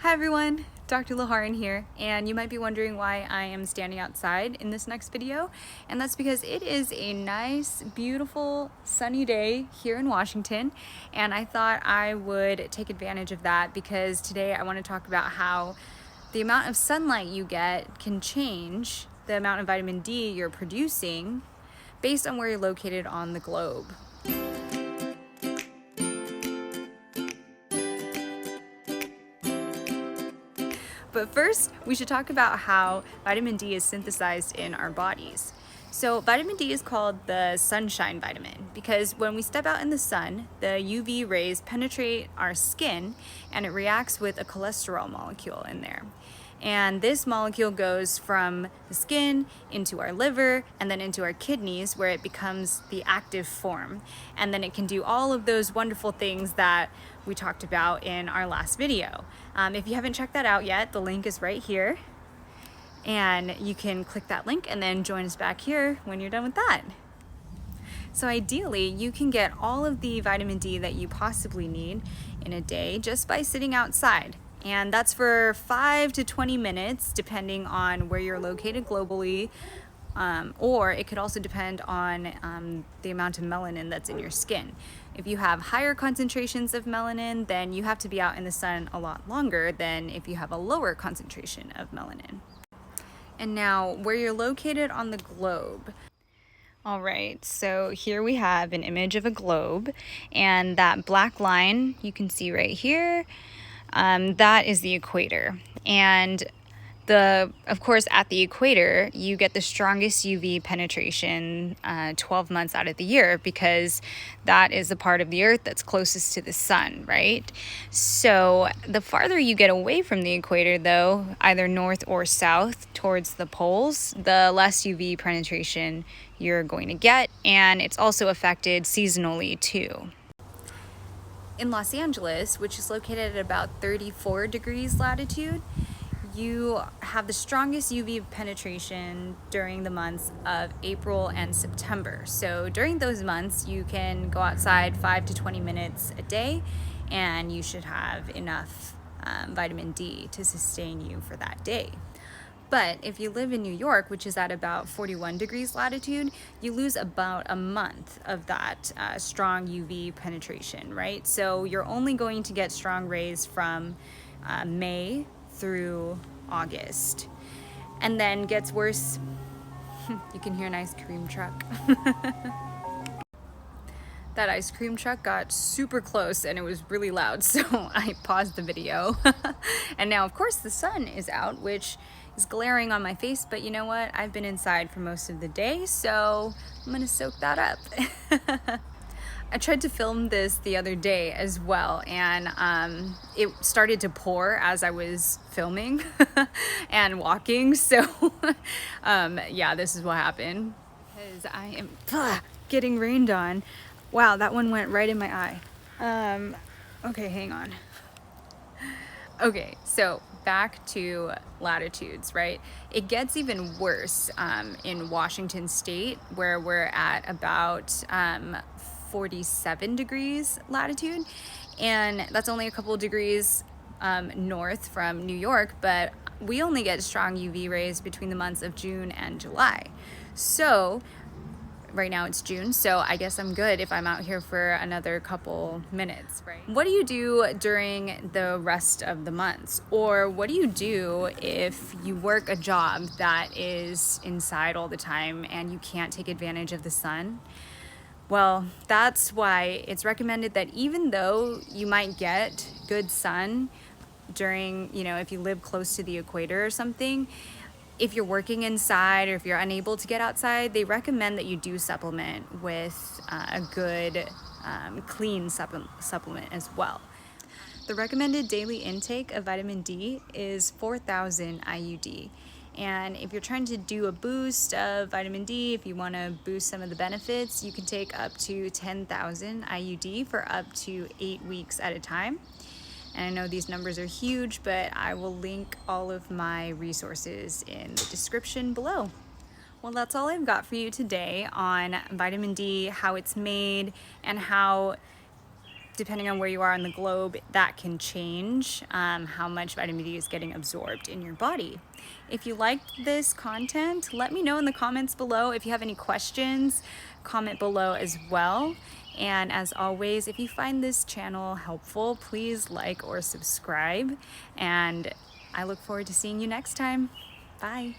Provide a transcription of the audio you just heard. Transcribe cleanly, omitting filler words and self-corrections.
Hi everyone, Dr. Laharan here, and you might be wondering why I am standing outside in this next video, and that's because it is a nice, beautiful, sunny day here in Washington, and I thought I would take advantage of that because today I want to talk about how the amount of sunlight you get can change the amount of vitamin D you're producing based on where you're located on the globe. But first, we should talk about how vitamin D is synthesized in our bodies. So vitamin D is called the sunshine vitamin because when we step out in the sun, the UV rays penetrate our skin and it reacts with a cholesterol molecule in there. And this molecule goes from the skin into our liver and then into our kidneys where it becomes the active form. And then it can do all of those wonderful things that we talked about in our last video. If you haven't checked that out yet, the link is right here. And you can click that link and then join us back here when you're done with that. So ideally, you can get all of the vitamin D that you possibly need in a day just by sitting outside. And that's for 5 to 20 minutes, depending on where you're located globally, or it could also depend on the amount of melanin that's in your skin. If you have higher concentrations of melanin, then you have to be out in the sun a lot longer than if you have a lower concentration of melanin. And now, where you're located on the globe. All right, so here we have an image of a globe, and that black line you can see right here, that is the equator. And of course, at the equator, you get the strongest UV penetration 12 months out of the year because that is the part of the earth that's closest to the sun, right? So the farther you get away from the equator, though, either north or south towards the poles, the less UV penetration you're going to get, and it's also affected seasonally too. In Los Angeles, which is located at about 34 degrees latitude, you have the strongest UV penetration during the months of April and September. So during those months, you can go outside 5 to 20 minutes a day, and you should have enough vitamin D to sustain you for that day. But if you live in New York, which is at about 41 degrees latitude, you lose about a month of that strong UV penetration, right? So you're only going to get strong rays from May through August. And then gets worse. You can hear an ice cream truck. That ice cream truck got super close and it was really loud, so I paused the video. And now, of course, the sun is out, which is glaring on my face, but you know what? I've been inside for most of the day, so I'm gonna soak that up. I tried to film this the other day as well, and it started to pour as I was filming and walking, so yeah, this is what happened. Because I am getting rained on. Wow, that one went right in my eye. Okay, hang on. Okay, so back to latitudes, right? It gets even worse in Washington State, where we're at about 47 degrees latitude, and that's only a couple of degrees north from New York, but we only get strong UV rays between the months of June and July. So right now it's June, so I guess I'm good if I'm out here for another couple minutes, right? What do you do during the rest of the months? Or what do you do if you work a job that is inside all the time and you can't take advantage of the sun? Well, that's why it's recommended that even though you might get good sun during, if you live close to the equator or something, if you're working inside or if you're unable to get outside, they recommend that you do supplement with a good clean supplement as well. The recommended daily intake of vitamin D is 4,000 IUD. And if you're trying to do a boost of vitamin D, if you want to boost some of the benefits, you can take up to 10,000 IUD for up to 8 weeks at a time. And I know these numbers are huge, but I will link all of my resources in the description below. Well, that's all I've got for you today on vitamin D, how it's made, and how depending on where you are on the globe, that can change how much vitamin D is getting absorbed in your body. If you liked this content, let me know in the comments below. If you have any questions, comment below as well. And as always, if you find this channel helpful, please like or subscribe. And I look forward to seeing you next time. Bye.